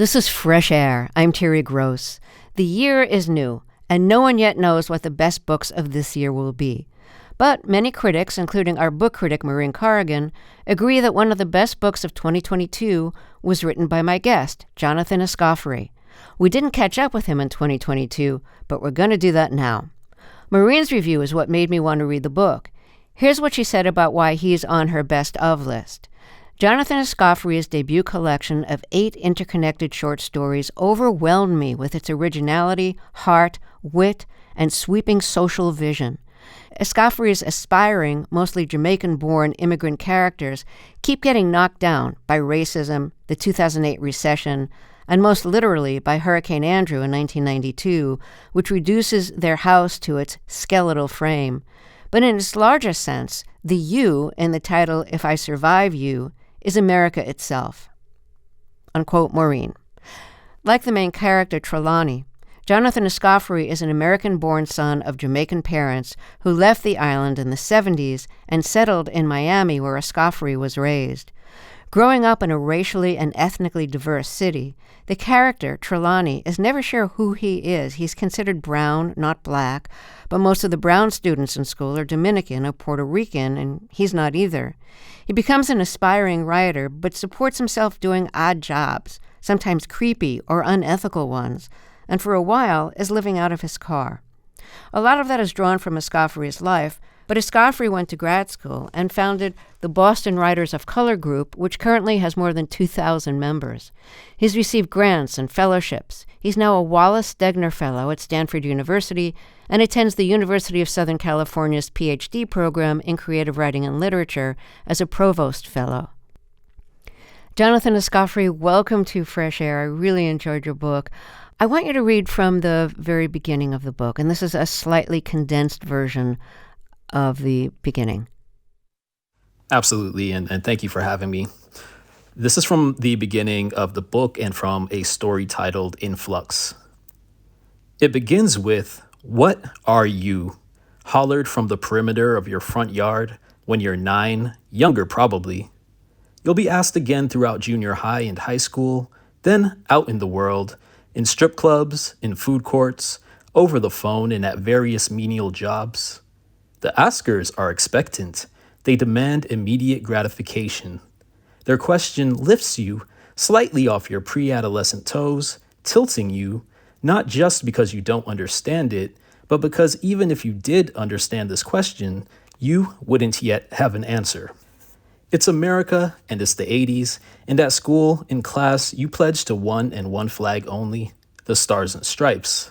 This is Fresh Air. I'm Terry Gross. The year is new, and no one yet knows what the best books of this year will be. But many critics, including our book critic Maureen Corrigan, agree that one of the best books of 2022 was written by my guest, Jonathan Escoffery. We didn't catch up with him in 2022, but we're going to do that now. Maureen's review is what made me want to read the book. Here's what she said about why he's on her best of list. Jonathan Escoffery's debut collection of 8 interconnected short stories overwhelmed me with its originality, heart, wit, and sweeping social vision. Escoffery's aspiring, mostly Jamaican-born immigrant characters keep getting knocked down by racism, the 2008 recession, and most literally by Hurricane Andrew in 1992, which reduces their house to its skeletal frame. But in its larger sense, the you in the title If I Survive You is America itself. Unquote Maureen. Like the main character, Trelawney, Jonathan Escoffery is an American-born son of Jamaican parents who left the island in the 70s and settled in Miami, where Escoffery was raised. Growing up in a racially and ethnically diverse city, the character, Trelawney, is never sure who he is. He's considered brown, not black, but most of the brown students in school are Dominican or Puerto Rican, and he's not either. He becomes an aspiring writer, but supports himself doing odd jobs, sometimes creepy or unethical ones, and for a while is living out of his car. A lot of that is drawn from Escoffery's life, but Escoffery went to grad school and founded the Boston Writers of Color group, which currently has more than 2,000 members. He's received grants and fellowships. He's now a Wallace Stegner Fellow at Stanford University and attends the University of Southern California's PhD program in creative writing and literature as a Provost Fellow. Jonathan Escoffery, welcome to Fresh Air. I really enjoyed your book. I want you to read from the very beginning of the book, and this is a slightly condensed version of the beginning. Absolutely, and thank you for having me. This is from the beginning of the book and from a story titled Influx. It begins with, "What are you?" hollered from the perimeter of your front yard when you're 9, younger probably. You'll be asked again throughout junior high and high school, then out in the world, in strip clubs, in food courts, over the phone, and at various menial jobs. The askers are expectant. They demand immediate gratification. Their question lifts you slightly off your pre-adolescent toes, tilting you, not just because you don't understand it, but because even if you did understand this question, you wouldn't yet have an answer. It's America, and it's the 80s, and at school, in class, you pledge to one and one flag only, the Stars and Stripes.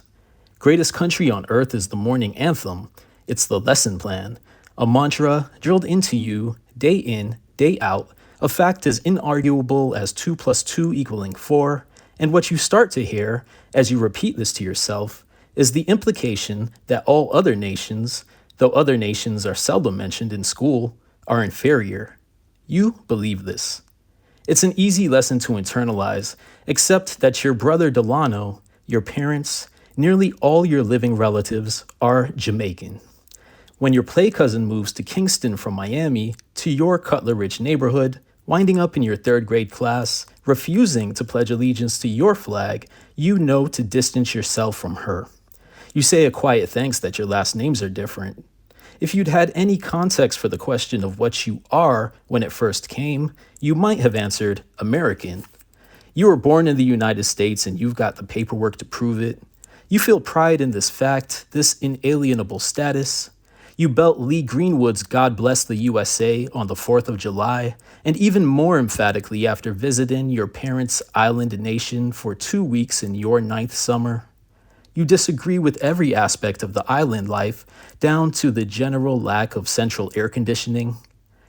Greatest country on earth is the morning anthem. It's the lesson plan, a mantra drilled into you day in, day out, a fact as inarguable as 2 + 2 = 4, and what you start to hear, as you repeat this to yourself, is the implication that all other nations, though other nations are seldom mentioned in school, are inferior. You believe this. It's an easy lesson to internalize, except that your brother Delano, your parents, nearly all your living relatives are Jamaican. When your play cousin moves to Kingston from Miami to your Cutler Ridge neighborhood, winding up in your 3rd grade class, refusing to pledge allegiance to your flag, you know to distance yourself from her. You say a quiet thanks that your last names are different. If you'd had any context for the question of what you are when it first came, you might have answered American. You were born in the United States and you've got the paperwork to prove it. You feel pride in this fact, this inalienable status. You belt Lee Greenwood's God Bless the USA on the 4th of July, and even more emphatically after visiting your parents' island nation for 2 weeks in your 9th summer. You disagree with every aspect of the island life, down to the general lack of central air conditioning.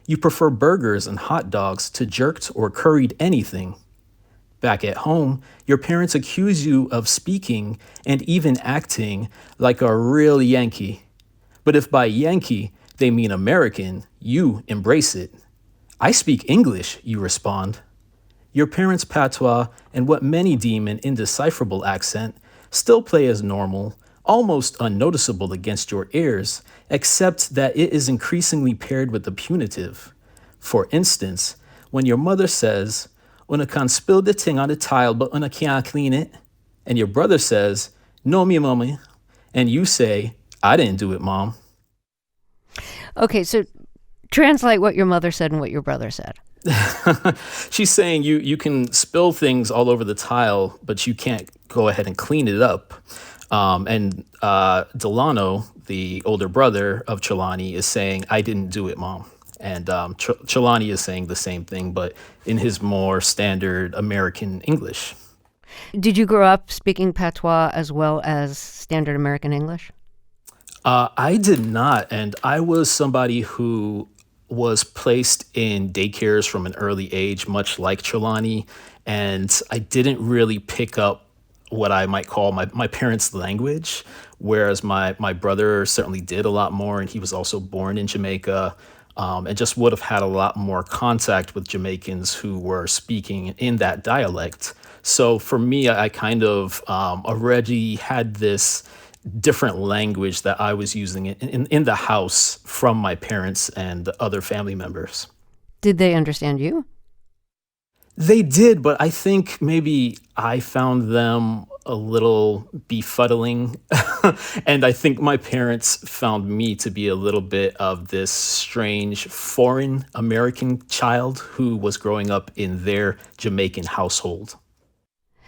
You prefer burgers and hot dogs to jerked or curried anything. Back at home, your parents accuse you of speaking and even acting like a real Yankee. But if by Yankee they mean American, you embrace it. I speak English, you respond. Your parents' patois and what many deem an indecipherable accent still play as normal, almost unnoticeable against your ears, except that it is increasingly paired with the punitive. For instance, when your mother says, Una can spill the thing on the tile, but una can't clean it. And your brother says, no, me, mommy. And you say, I didn't do it, mom. Okay, so translate what your mother said and what your brother said. She's saying you can spill things all over the tile, but you can't go ahead and clean it up. And Delano, the older brother of Trelawney, is saying, I didn't do it, mom. And Trelawney is saying the same thing, but in his more standard American English. Did you grow up speaking patois as well as standard American English? I did not. And I was somebody who was placed in daycares from an early age, much like Trelawney. And I didn't really pick up what I might call my parents' language, whereas my brother certainly did a lot more. And he was also born in Jamaica, and just would have had a lot more contact with Jamaicans who were speaking in that dialect. So for me, I kind of already had this different language that I was using in the house from my parents and other family members. Did they understand you? They did, but I think maybe I found them a little befuddling. And I think my parents found me to be a little bit of this strange foreign American child who was growing up in their Jamaican household.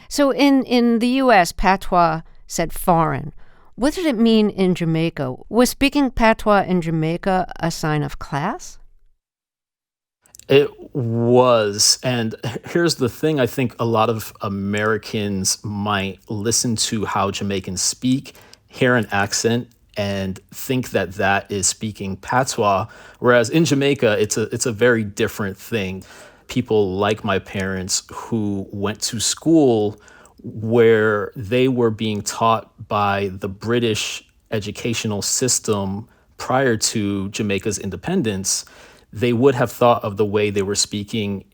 So in the U.S., patois said foreign. What did it mean in Jamaica? Was speaking patois in Jamaica a sign of class? It was. And here's the thing, I think a lot of Americans might listen to how Jamaicans speak, hear an accent, and think that that is speaking patois. Whereas in Jamaica, it's a very different thing. People like my parents who went to school where they were being taught by the British educational system prior to Jamaica's independence, they would have thought of the way they were speaking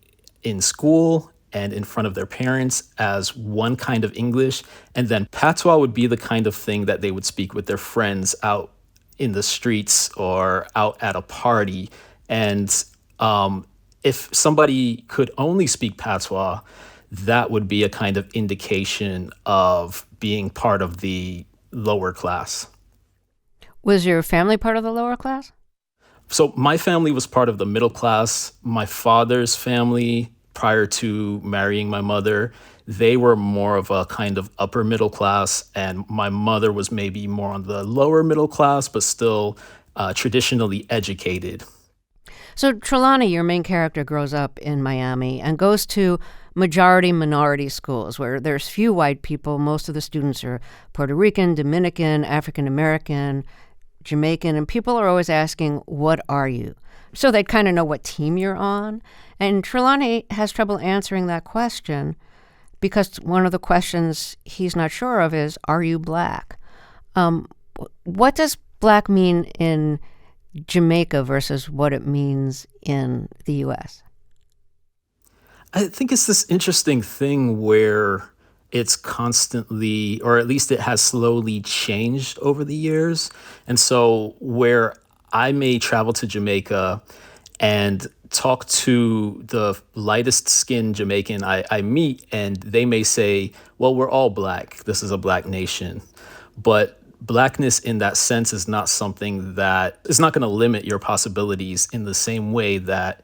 in school and in front of their parents as one kind of English. And then patois would be the kind of thing that they would speak with their friends out in the streets or out at a party. And if somebody could only speak patois, that would be a kind of indication of being part of the lower class. Was your family part of the lower class? So my family was part of the middle class. My father's family, prior to marrying my mother, they were more of a kind of upper middle class. And my mother was maybe more on the lower middle class, but still traditionally educated. So Trelawney, your main character, grows up in Miami and goes to majority minority schools where there's few white people. Most of the students are Puerto Rican, Dominican, African American, Jamaican, and people are always asking, what are you? So they'd kind of know what team you're on. And Trelawney has trouble answering that question because one of the questions he's not sure of is, are you black? What does black mean in Jamaica versus what it means in the U.S.? I think it's this interesting thing where it's constantly, or at least it has slowly changed over the years. And so where I may travel to Jamaica and talk to the lightest skinned Jamaican I meet, and they may say, well, we're all black. This is a black nation. But blackness in that sense is not something that is not going to limit your possibilities in the same way that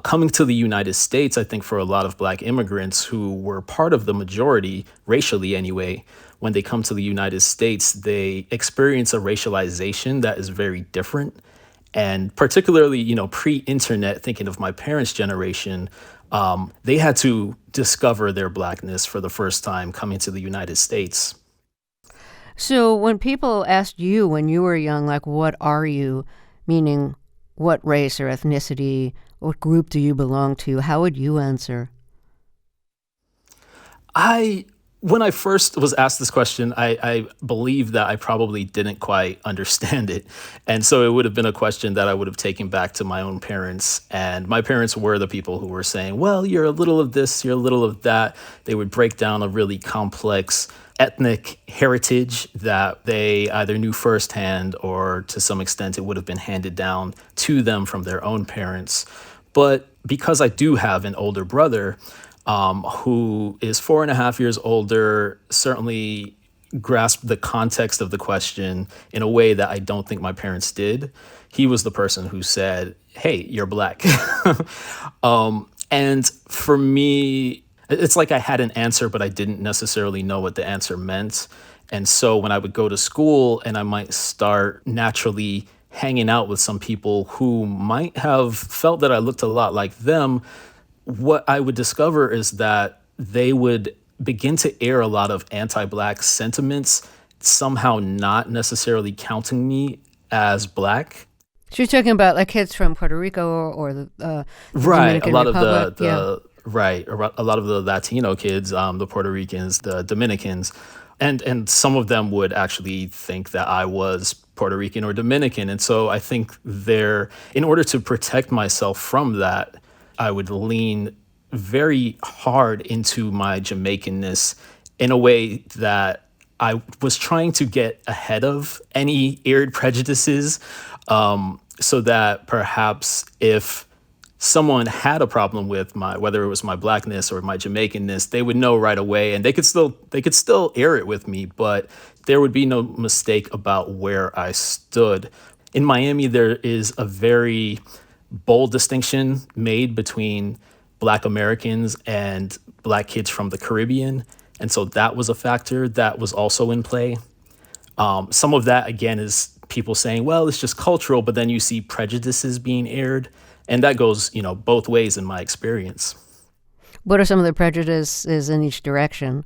coming to the United States, I think for a lot of black immigrants who were part of the majority, racially anyway, when they come to the United States, they experience a racialization that is very different. And particularly, pre-internet, thinking of my parents' generation, they had to discover their blackness for the first time coming to the United States. So when people asked you when you were young, like, what are you, meaning what race or ethnicity, what group do you belong to, how would you answer? When I first was asked this question, I believe that I probably didn't quite understand it. And so it would have been a question that I would have taken back to my own parents. And my parents were the people who were saying, well, you're a little of this, you're a little of that. They would break down a really complex ethnic heritage that they either knew firsthand or to some extent it would have been handed down to them from their own parents. But because I do have an older brother, who is 4.5 years older, certainly grasped the context of the question in a way that I don't think my parents did. He was the person who said, "Hey, you're black." And for me, it's like I had an answer, but I didn't necessarily know what the answer meant. And so when I would go to school and I might start naturally hanging out with some people who might have felt that I looked a lot like them, what I would discover is that they would begin to air a lot of anti-black sentiments, somehow not necessarily counting me as black. So you're talking about like kids from Puerto Rico or the Right. A Dominican lot of Republic. Yeah. a lot of the Latino kids, the Puerto Ricans, the Dominicans, and some of them would actually think that I was Puerto Rican or Dominican. And so I think in order to protect myself from that, I would lean very hard into my Jamaicanness in a way that I was trying to get ahead of any aired prejudices, so that perhaps if someone had a problem with whether it was my blackness or my Jamaicanness, they would know right away, and they could still air it with me, but there would be no mistake about where I stood. In Miami, there is a very bold distinction made between Black Americans and Black kids from the Caribbean. And so that was a factor that was also in play. Some of that, again, is people saying, well, it's just cultural, but then you see prejudices being aired. And that goes, both ways in my experience. What are some of the prejudices in each direction?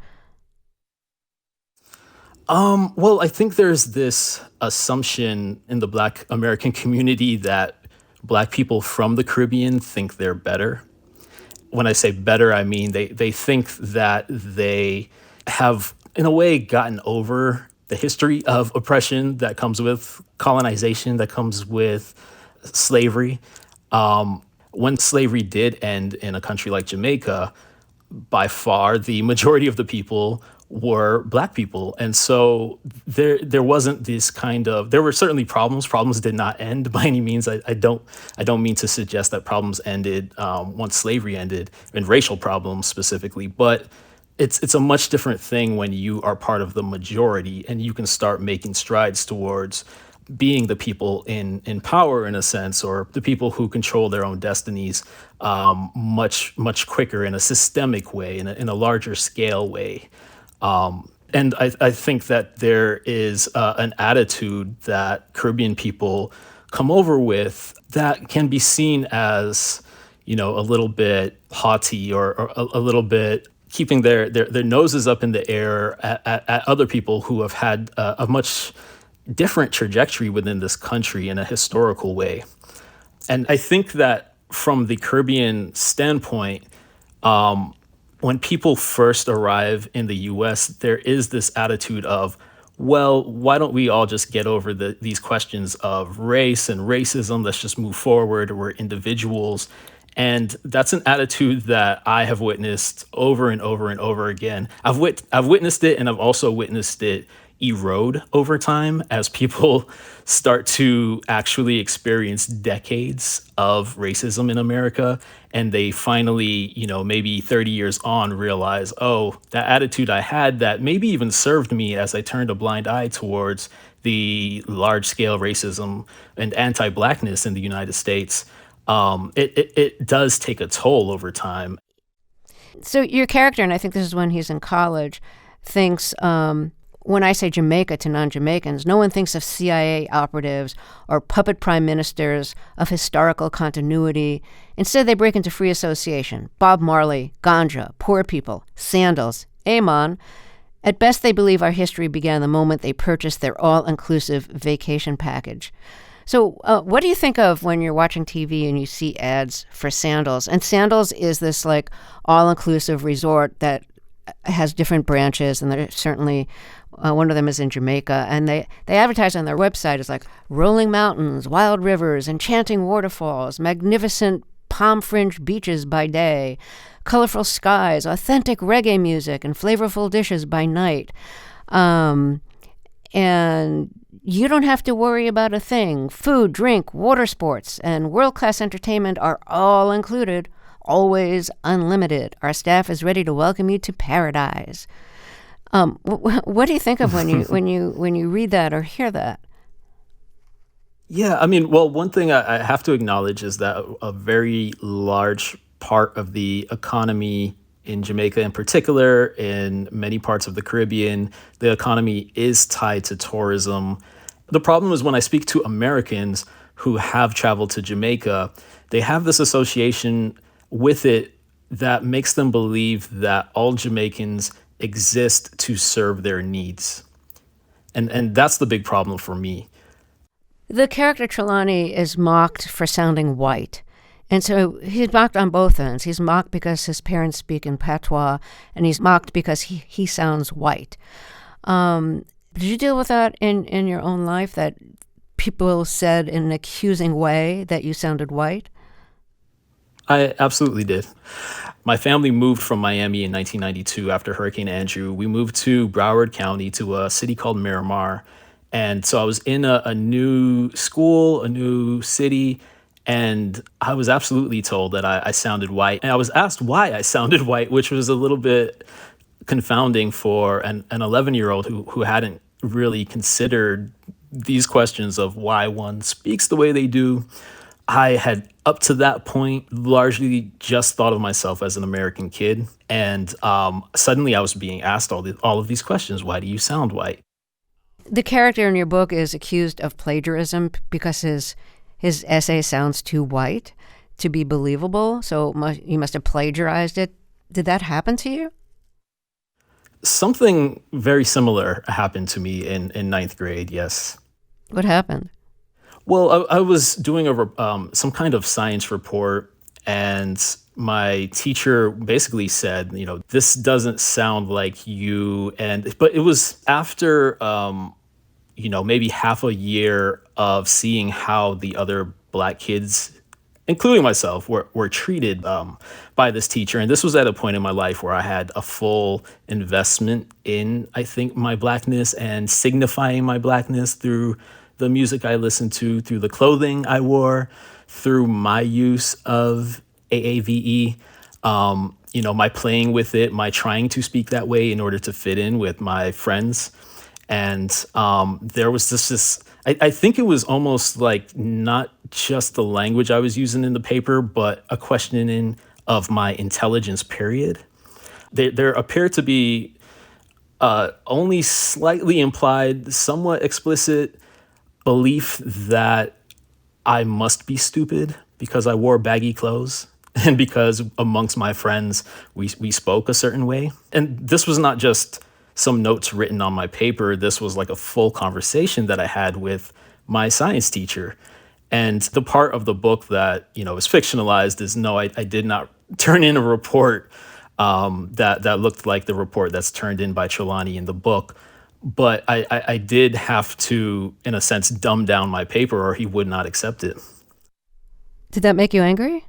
Well, I think there's this assumption in the Black American community that Black people from the Caribbean think they're better. When I say better, I mean they think that they have, in a way, gotten over the history of oppression that comes with colonization, that comes with slavery. When slavery did end in a country like Jamaica, by far the majority of the people were Black people. And so there wasn't this there were certainly problems. Problems did not end by any means. I don't mean to suggest that problems ended once slavery ended, and racial problems specifically, but it's a much different thing when you are part of the majority and you can start making strides towards being the people in power, in a sense, or the people who control their own destinies, much quicker, in a systemic way, in a larger scale way. And I think that there is an attitude that Caribbean people come over with that can be seen as, a little bit haughty, or a little bit keeping their noses up in the air at other people who have had a much different trajectory within this country in a historical way. And I think that from the Caribbean standpoint, when people first arrive in the US, there is this attitude of, well, why don't we all just get over these questions of race and racism? Let's just move forward. We're individuals. And that's an attitude that I have witnessed over and over and over again. I've witnessed it, and I've also witnessed it erode over time as people start to actually experience decades of racism in America. And they finally, maybe 30 years on, realize, oh, that attitude I had that maybe even served me as I turned a blind eye towards the large scale racism and anti-Blackness in the United States, it does take a toll over time. So your character, and I think this is when he's in college, thinks, when I say Jamaica to non-Jamaicans, no one thinks of CIA operatives or puppet prime ministers of historical continuity. Instead, they break into free association: Bob Marley, ganja, poor people, sandals, Amon. At best, they believe our history began the moment they purchased their all-inclusive vacation package. So what do you think of when you're watching TV and you see ads for Sandals? And Sandals is this like all-inclusive resort that has different branches, and there's certainly one of them is in Jamaica, and they advertise on their website as like rolling mountains, wild rivers, enchanting waterfalls, magnificent palm-fringed beaches by day, colorful skies, authentic reggae music, and flavorful dishes by night. And you don't have to worry about a thing. Food, drink, water sports, and world-class entertainment are all included, always unlimited. Our staff is ready to welcome you to paradise. What do you think of when you read that or hear that? Yeah, I mean, well, one thing I have to acknowledge is that a very large part of the economy in Jamaica, in particular, in many parts of the Caribbean, the economy is tied to tourism. The problem is when I speak to Americans who have traveled to Jamaica, they have this association with it that makes them believe that all Jamaicans exist to serve their needs. And that's the big problem for me. The character Trelawney is mocked for sounding white. And so he's mocked on both ends. He's mocked because his parents speak in patois, and he's mocked because he sounds white. Did you deal with that in your own life, that people said in an accusing way that you sounded white? I absolutely did. My family moved from Miami in 1992 after Hurricane Andrew. We moved to Broward County to a city called Miramar. And so I was in a new school, a new city, and I was absolutely told that I sounded white. And I was asked why I sounded white, which was a little bit confounding for an 11-year-old who hadn't really considered these questions of why one speaks the way they do. I had, up to that point, largely just thought of myself as an American kid. And suddenly I was being asked all of these questions. Why do you sound white? The character in your book is accused of plagiarism because his essay sounds too white to be believable. So you must have plagiarized it. Did that happen to you? Something very similar happened to me in ninth grade, yes. What happened? Well, I was doing some kind of science report, and my teacher basically said, this doesn't sound like you. But it was after, maybe half a year of seeing how the other Black kids, including myself, were treated by this teacher. And this was at a point in my life where I had a full investment in, I think, my Blackness and signifying my Blackness through the music I listened to, through the clothing I wore, through my use of AAVE, my playing with it, my trying to speak that way in order to fit in with my friends. And there was this I think it was almost like not just the language I was using in the paper, but a questioning of my intelligence, period. There appeared to be only slightly implied, somewhat explicit belief that I must be stupid because I wore baggy clothes and because amongst my friends we spoke a certain way. And this was not just some notes written on my paper. This was like a full conversation that I had with my science teacher. And the part of the book that, is fictionalized is no, I did not turn in a report that looked like the report that's turned in by Trelawney in the book. But I did have to, in a sense, dumb down my paper or he would not accept it. Did that make you angry?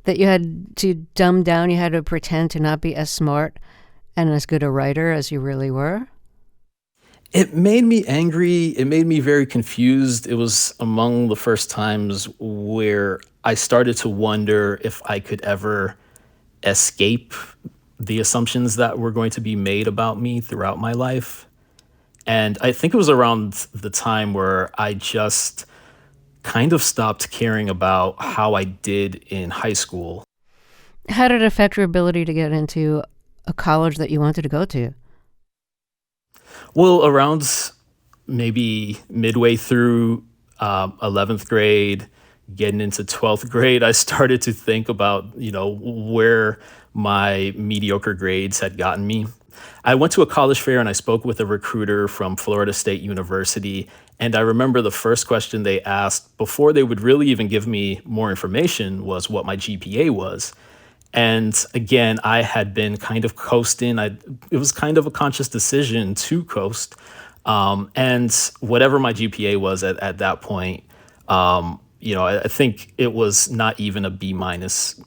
That you had to dumb down, you had to pretend to not be as smart and as good a writer as you really were? It made me angry. It made me very confused. It was among the first times where I started to wonder if I could ever escape the assumptions that were going to be made about me throughout my life. And I think it was around the time where I just kind of stopped caring about how I did in high school. How did it affect your ability to get into a college that you wanted to go to? Well, around maybe midway through 11th grade, getting into 12th grade, I started to think about, where my mediocre grades had gotten me. I went to a college fair and I spoke with a recruiter from Florida State University. And I remember the first question they asked before they would really even give me more information was what my GPA was. And again, I had been kind of coasting. It was kind of a conscious decision to coast. And whatever my GPA was at that point, I think it was not even a B minus.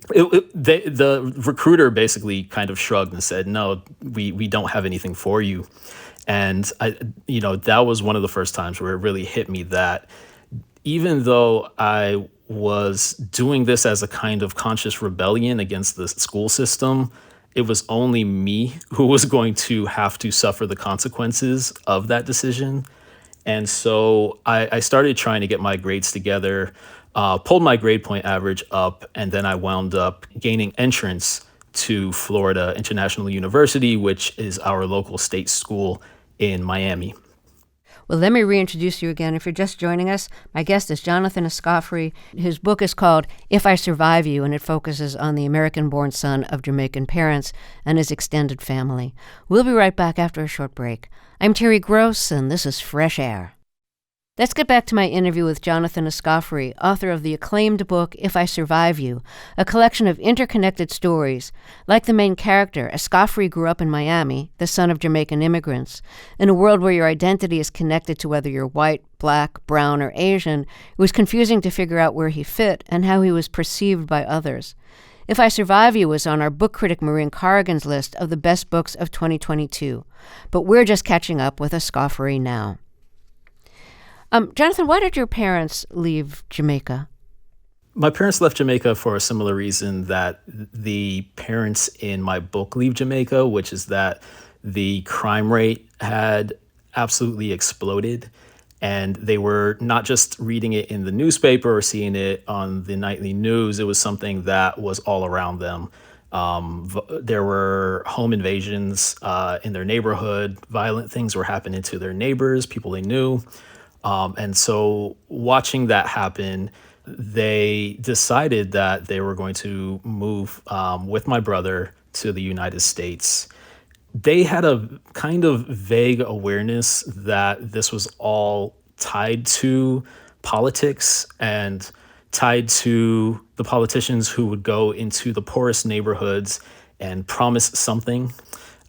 The recruiter basically kind of shrugged and said, no, we don't have anything for you. And that was one of the first times where it really hit me that even though I was doing this as a kind of conscious rebellion against the school system. It was only me who was going to have to suffer the consequences of that decision. And so I started trying to get my grades together, pulled my grade point average up, and then I wound up gaining entrance to Florida International University, which is our local state school in Miami. Well, let me reintroduce you again. If you're just joining us, my guest is Jonathan Escoffery. His book is called If I Survive You, and it focuses on the American-born son of Jamaican parents and his extended family. We'll be right back after a short break. I'm Terry Gross, and this is Fresh Air. Let's get back to my interview with Jonathan Escoffery, author of the acclaimed book, If I Survive You, a collection of interconnected stories. Like the main character, Escoffery grew up in Miami, the son of Jamaican immigrants. In a world where your identity is connected to whether you're white, black, brown, or Asian, it was confusing to figure out where he fit and how he was perceived by others. If I Survive You was on our book critic Maureen Corrigan's list of the best books of 2022. But we're just catching up with Escoffery now. Jonathan, why did your parents leave Jamaica? My parents left Jamaica for a similar reason that the parents in my book leave Jamaica, which is that the crime rate had absolutely exploded. And they were not just reading it in the newspaper or seeing it on the nightly news. It was something that was all around them. There were home invasions in their neighborhood. Violent things were happening to their neighbors, people they knew. And so watching that happen, they decided that they were going to move with my brother to the United States. They had a kind of vague awareness that this was all tied to politics and tied to the politicians who would go into the poorest neighborhoods and promise something.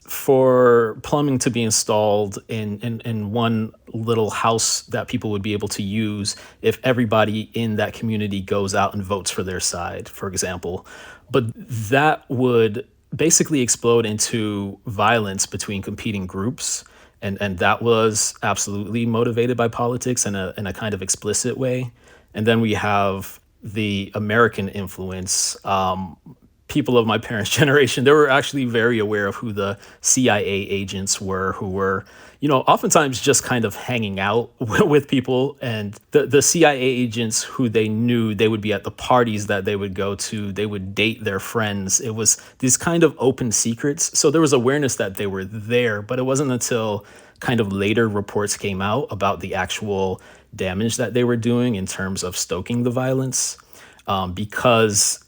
For plumbing to be installed in one little house that people would be able to use if everybody in that community goes out and votes for their side, for example. But that would basically explode into violence between competing groups. And that was absolutely motivated by politics in a kind of explicit way. And then we have the American influence. People of my parents' generation, they were actually very aware of who the CIA agents were, who were, oftentimes just kind of hanging out with people. And the CIA agents who they knew, they would be at the parties that they would go to. They would date their friends. It was these kind of open secrets. So there was awareness that they were there, but it wasn't until kind of later reports came out about the actual damage that they were doing in terms of stoking the violence, because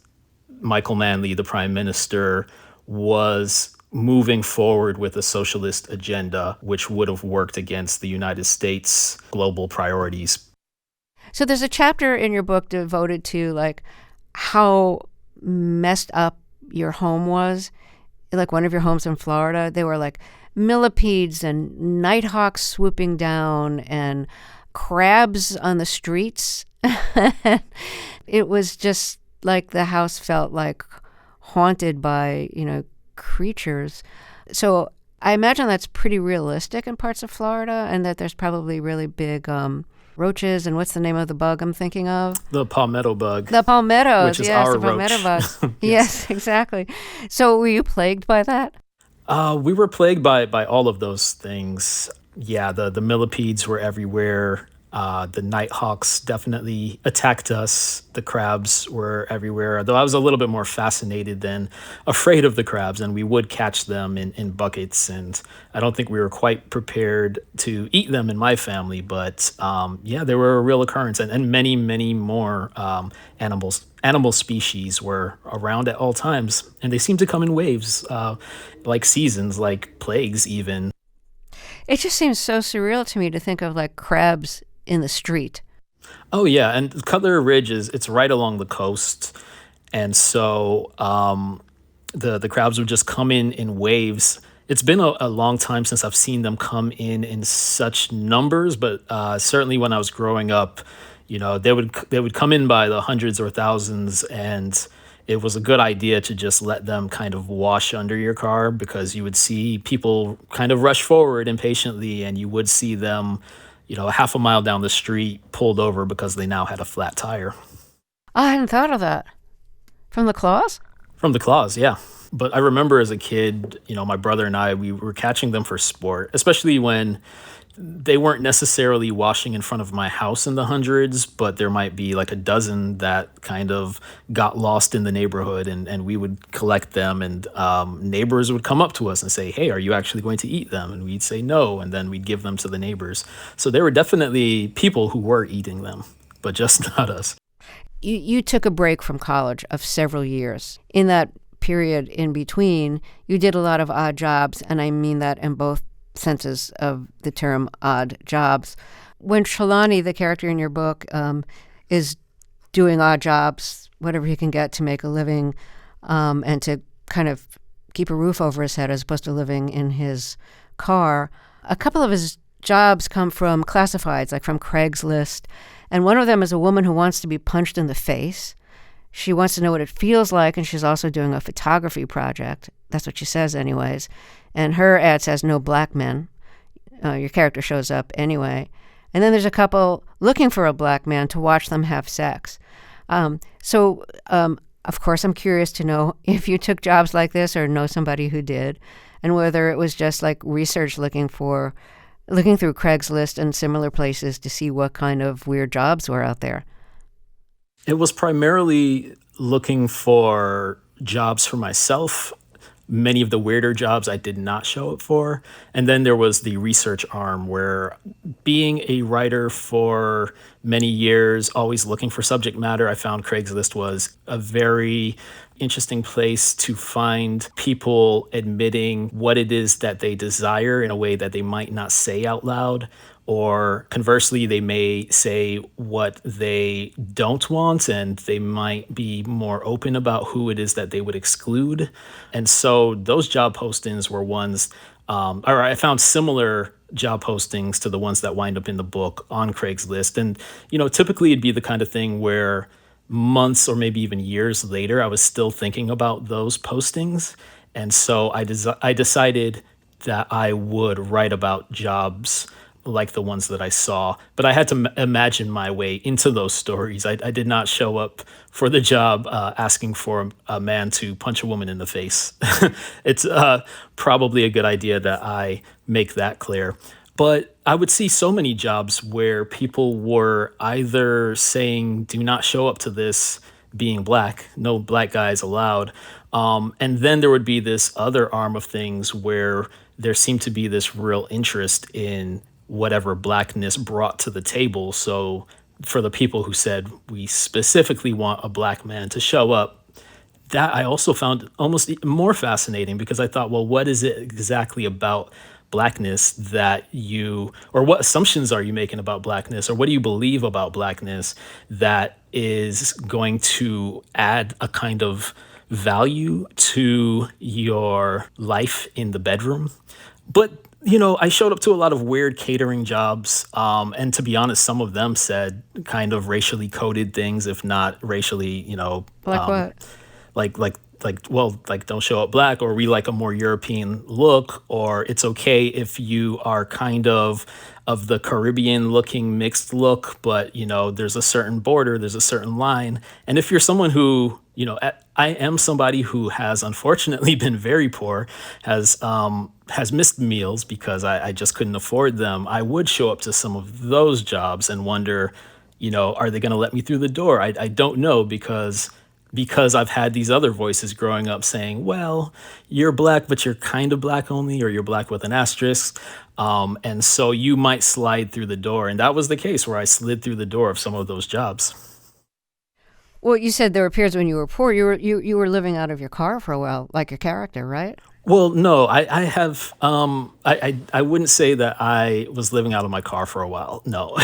Michael Manley, the prime minister, was moving forward with a socialist agenda, which would have worked against the United States' global priorities. So there's a chapter in your book devoted to like how messed up your home was. Like one of your homes in Florida, they were like millipedes and nighthawks swooping down and crabs on the streets. It was just like the house felt like haunted by, creatures. So I imagine that's pretty realistic in parts of Florida, and that there's probably really big roaches. And what's the name of the bug I'm thinking of? The palmetto bug. The palmettos, which is yes, our the palmetto roach. bugs. Yes. Yes, exactly. So were you plagued by that? We were plagued by all of those things. Yeah, the millipedes were everywhere. The nighthawks definitely attacked us. The crabs were everywhere, though I was a little bit more fascinated than afraid of the crabs, and we would catch them in buckets. And I don't think we were quite prepared to eat them in my family, but they were a real occurrence. And many, many more animal species were around at all times, and they seem to come in waves, like seasons, like plagues even. It just seems so surreal to me to think of like crabs in the street. Oh yeah, and Cutler Ridge it's right along the coast, and so the crabs would just come in waves. It's been a long time since I've seen them come in such numbers, but certainly when I was growing up, they would come in by the hundreds or thousands, and it was a good idea to just let them kind of wash under your car, because you would see people kind of rush forward impatiently, and you would see them, half a mile down the street pulled over because they now had a flat tire. I hadn't thought of that. From the claws? From the claws, yeah. But I remember as a kid, my brother and I, we were catching them for sport, especially when they weren't necessarily washing in front of my house in the hundreds, but there might be like a dozen that kind of got lost in the neighborhood, and we would collect them, and neighbors would come up to us and say, hey, are you actually going to eat them? And we'd say no, and then we'd give them to the neighbors. So there were definitely people who were eating them, but just not us. You took a break from college of several years. In that period in between, you did a lot of odd jobs, and I mean that in both senses of the term odd jobs. When Shalani, the character in your book, is doing odd jobs, whatever he can get to make a living, and to kind of keep a roof over his head as opposed to living in his car, a couple of his jobs come from classifieds, like from Craigslist. And one of them is a woman who wants to be punched in the face. She wants to know what it feels like, and she's also doing a photography project. That's what she says anyways. And her ad says, no black men. Your character shows up anyway. And then there's a couple looking for a black man to watch them have sex. So, of course, I'm curious to know if you took jobs like this or know somebody who did, and whether it was just like research looking through Craigslist and similar places to see what kind of weird jobs were out there. It was primarily looking for jobs for myself. Many of the weirder jobs I did not show up for. And then there was the research arm where, being a writer for many years, always looking for subject matter, I found Craigslist was a very interesting place to find people admitting what it is that they desire in a way that they might not say out loud. Or conversely, they may say what they don't want, and they might be more open about who it is that they would exclude. And so those job postings were ones, or I found similar job postings to the ones that wind up in the book on Craigslist. And, typically it'd be the kind of thing where months or maybe even years later, I was still thinking about those postings. And so I decided that I would write about jobs like the ones that I saw, but I had to imagine my way into those stories. I did not show up for the job asking for a man to punch a woman in the face. It's probably a good idea that I make that clear. But I would see so many jobs where people were either saying, do not show up to this being black, no black guys allowed. And then there would be this other arm of things where there seemed to be this real interest in whatever blackness brought to the table. So for the people who said, we specifically want a black man to show up, that I also found almost more fascinating, because I thought, well, what is it exactly about blackness that or what assumptions are you making about blackness, or what do you believe about blackness that is going to add a kind of value to your life in the bedroom? But I showed up to a lot of weird catering jobs, and to be honest, some of them said kind of racially coded things, if not racially, Like what? like don't show up black, or we like a more European look, or it's okay if you are kind of the Caribbean looking mixed look, but there's a certain border, there's a certain line. And if you're someone who, I am somebody who has unfortunately been very poor, has missed meals because I just couldn't afford them, I would show up to some of those jobs and wonder, are they going to let me through the door? I don't know, because I've had these other voices growing up saying, well, you're black, but you're kind of black only, or you're black with an asterisk. And so you might slide through the door. And that was the case where I slid through the door of some of those jobs. Well, you said there were periods when you were poor. You were living out of your car for a while, like your character, right? Well, no, I have, I wouldn't say that I was living out of my car for a while. No.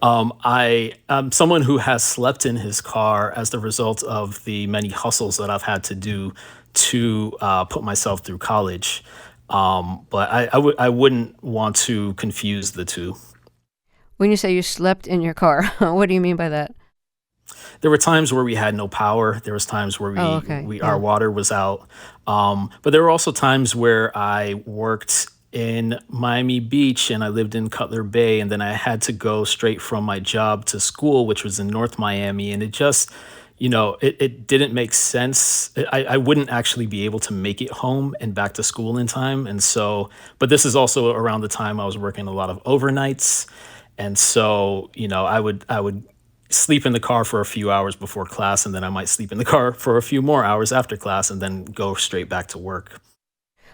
I am someone who has slept in his car as the result of the many hustles that I've had to do to put myself through college. But I wouldn't want to confuse the two. When you say you slept in your car, what do you mean by that? There were times where we had no power. There was times where our water was out. But there were also times where I worked in Miami Beach and I lived in Cutler Bay, and then I had to go straight from my job to school, which was in North Miami. And it just, it didn't make sense. I wouldn't actually be able to make it home and back to school in time. And so, but this is also around the time I was working a lot of overnights. And so, I would sleep in the car for a few hours before class, and then I might sleep in the car for a few more hours after class and then go straight back to work.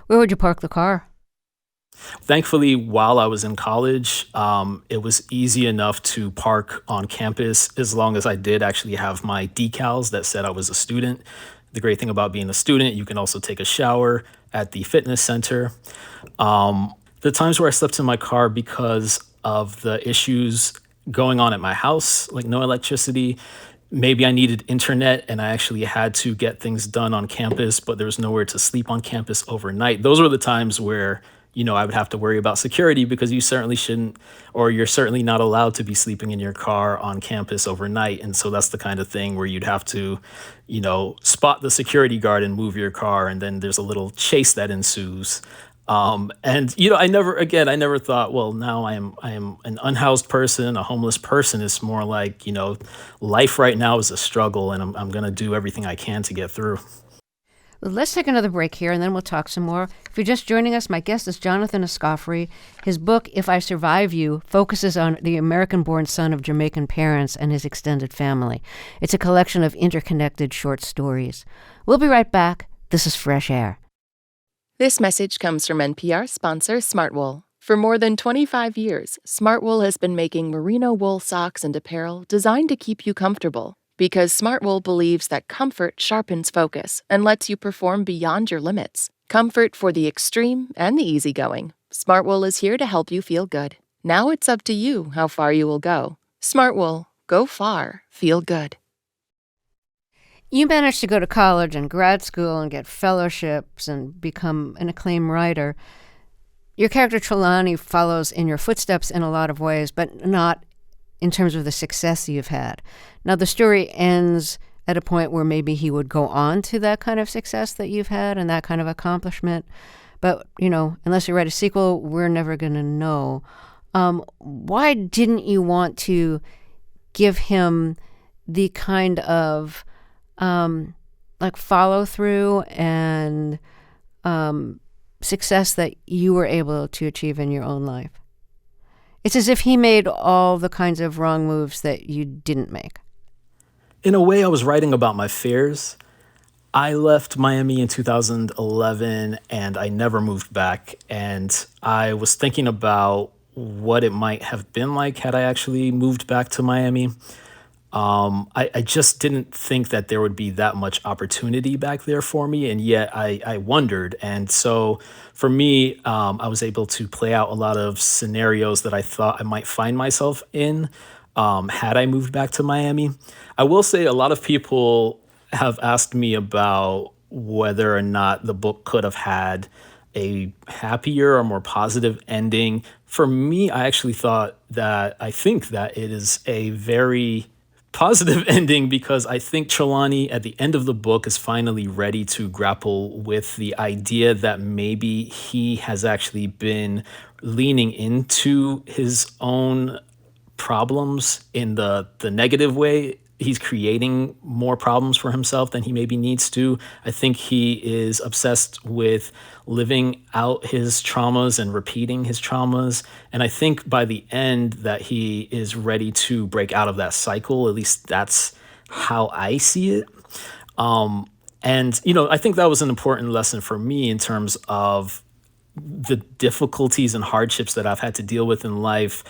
Where would you park the car? Thankfully, while I was in college, it was easy enough to park on campus as long as I did actually have my decals that said I was a student. The great thing about being a student, you can also take a shower at the fitness center. The times where I slept in my car because of the issues going on at my house, like no electricity, maybe I needed internet and I actually had to get things done on campus, but there was nowhere to sleep on campus overnight. Those were the times where, I would have to worry about security because you certainly shouldn't, or you're certainly not allowed to be sleeping in your car on campus overnight. And so that's the kind of thing where you'd have to, spot the security guard and move your car. And then there's a little chase that ensues. And I never thought, well, now I am an unhoused person, a homeless person. It's more like, life right now is a struggle, and I'm gonna do everything I can to get through. Well, let's take another break here, and then we'll talk some more. If you're just joining us, my guest is Jonathan Escoffery. His book, If I Survive You, focuses on the American-born son of Jamaican parents and his extended family. It's a collection of interconnected short stories. We'll be right back. This is Fresh Air. This message comes from NPR sponsor Smartwool. For more than 25 years, Smartwool has been making merino wool socks and apparel designed to keep you comfortable. Because Smartwool believes that comfort sharpens focus and lets you perform beyond your limits. Comfort for the extreme and the easygoing. Smartwool is here to help you feel good. Now it's up to you how far you will go. Smartwool. Go far. Feel good. You managed to go to college and grad school and get fellowships and become an acclaimed writer. Your character Trelawney follows in your footsteps in a lot of ways, but not in terms of the success you've had. Now, the story ends at a point where maybe he would go on to that kind of success that you've had and that kind of accomplishment. But, unless you write a sequel, we're never going to know. Why didn't you want to give him the kind of follow through and success that you were able to achieve in your own life? It's as if he made all the kinds of wrong moves that you didn't make. In a way, I was writing about my fears. I left Miami in 2011 and I never moved back. And I was thinking about what it might have been like had I actually moved back to Miami. I just didn't think that there would be that much opportunity back there for me, and yet I wondered. And so for me, I was able to play out a lot of scenarios that I thought I might find myself in had I moved back to Miami. I will say a lot of people have asked me about whether or not the book could have had a happier or more positive ending. For me, I think that it is a very positive ending because I think Trelawney at the end of the book is finally ready to grapple with the idea that maybe he has actually been leaning into his own problems in the negative way. He's creating more problems for himself than he maybe needs to. I think he is obsessed with living out his traumas and repeating his traumas. And I think by the end that he is ready to break out of that cycle. At least that's how I see it. I think that was an important lesson for me in terms of the difficulties and hardships that I've had to deal with in life.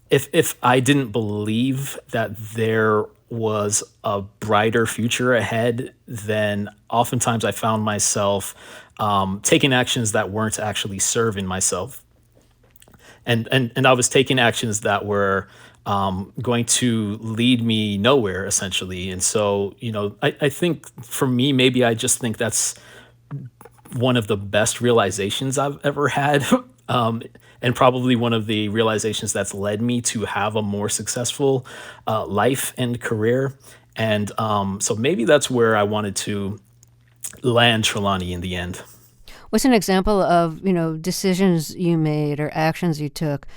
If I didn't believe that there was a brighter future ahead, then oftentimes I found myself taking actions that weren't actually serving myself. And I was taking actions that were going to lead me nowhere, essentially. And so, I think for me, maybe I just think that's one of the best realizations I've ever had. And probably one of the realizations that's led me to have a more successful life and career. And so maybe that's where I wanted to land Trelawney in the end. What's an example of, decisions you made or actions you took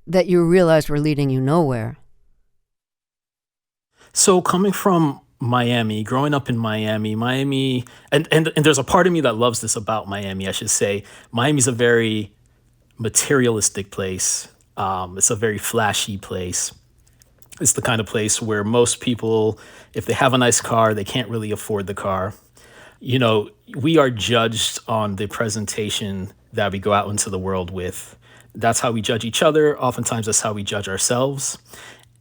that you realized were leading you nowhere? So coming from Miami, growing up in Miami, and there's a part of me that loves this about Miami, I should say. Miami's a very materialistic place. It's a very flashy place. It's the kind of place where most people, if they have a nice car, they can't really afford the car. We are judged on the presentation that we go out into the world with. That's how we judge each other. Oftentimes, that's how we judge ourselves.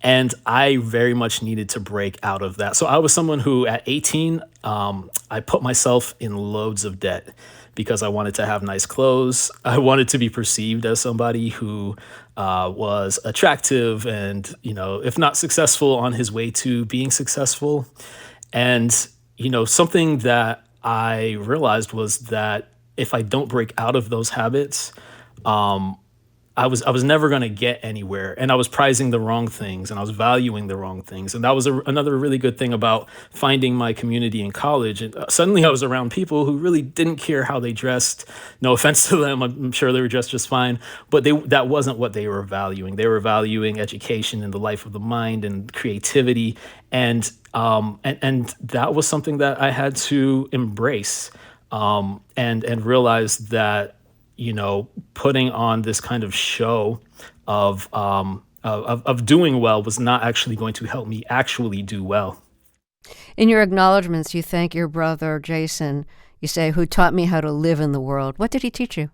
And I very much needed to break out of that. So I was someone who, at 18, I put myself in loads of debt because I wanted to have nice clothes. I wanted to be perceived as somebody who was attractive and, if not successful, on his way to being successful. And, something that I realized was that if I don't break out of those habits, I was never going to get anywhere, and I was prizing the wrong things, and I was valuing the wrong things. And that was another really good thing about finding my community in college. And suddenly I was around people who really didn't care how they dressed. No offense to them, I'm sure they were dressed just fine, but that wasn't what they were valuing. They were valuing education and the life of the mind and creativity, and that was something that I had to embrace, and realize that putting on this kind of show of doing well was not actually going to help me actually do well. In your acknowledgments, you thank your brother, Jason, you say, who taught me how to live in the world. What did he teach you?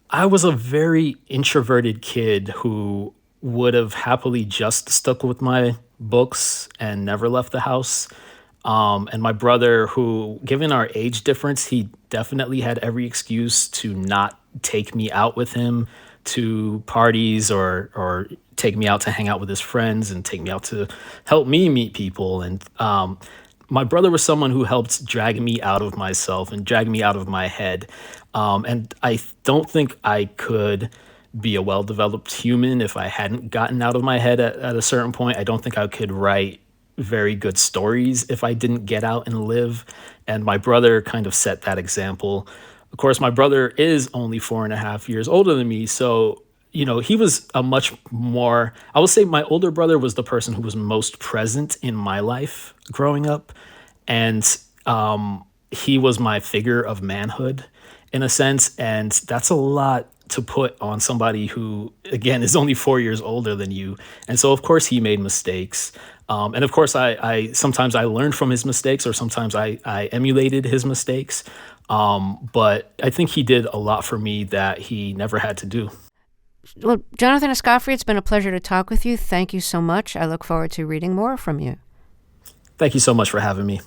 I was a very introverted kid who would have happily just stuck with my books and never left the house. And my brother, who, given our age difference, he definitely had every excuse to not take me out with him to parties or take me out to hang out with his friends and take me out to help me meet people. And my brother was someone who helped drag me out of myself and drag me out of my head. And I don't think I could be a well-developed human if I hadn't gotten out of my head at a certain point. I don't think I could write very good stories if I didn't get out and live. And my brother kind of set that example. Of course, my brother is only 4.5 years older than me. So, he was a much more, I would say my older brother was the person who was most present in my life growing up. And he was my figure of manhood in a sense. And that's a lot to put on somebody who, again, is only 4 years older than you. And so, of course, he made mistakes. And of course, I sometimes I learned from his mistakes, or sometimes I emulated his mistakes. But I think he did a lot for me that he never had to do. Well, Jonathan Escoffery, it's been a pleasure to talk with you. Thank you so much. I look forward to reading more from you. Thank you so much for having me.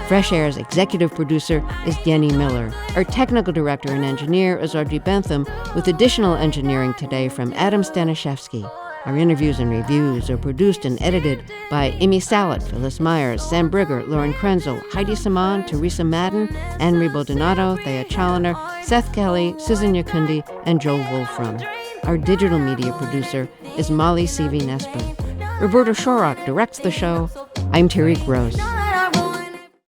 Fresh Air's executive producer is Yenny Miller. Our technical director and engineer is Audrey Bentham, with additional engineering today from Adam Staniszewski. Our interviews and reviews are produced and edited by Amy Salat, Phyllis Myers, Sam Brigger, Lauren Krenzel, Heidi Saman, Teresa Madden, Anne Donato, Thea Chaloner, Seth Kelly, Susan Yakundi, and Joel Wolfram. Our digital media producer is Molly C.V. Nesper. Roberta Shorrock directs the show. I'm Terry Gross.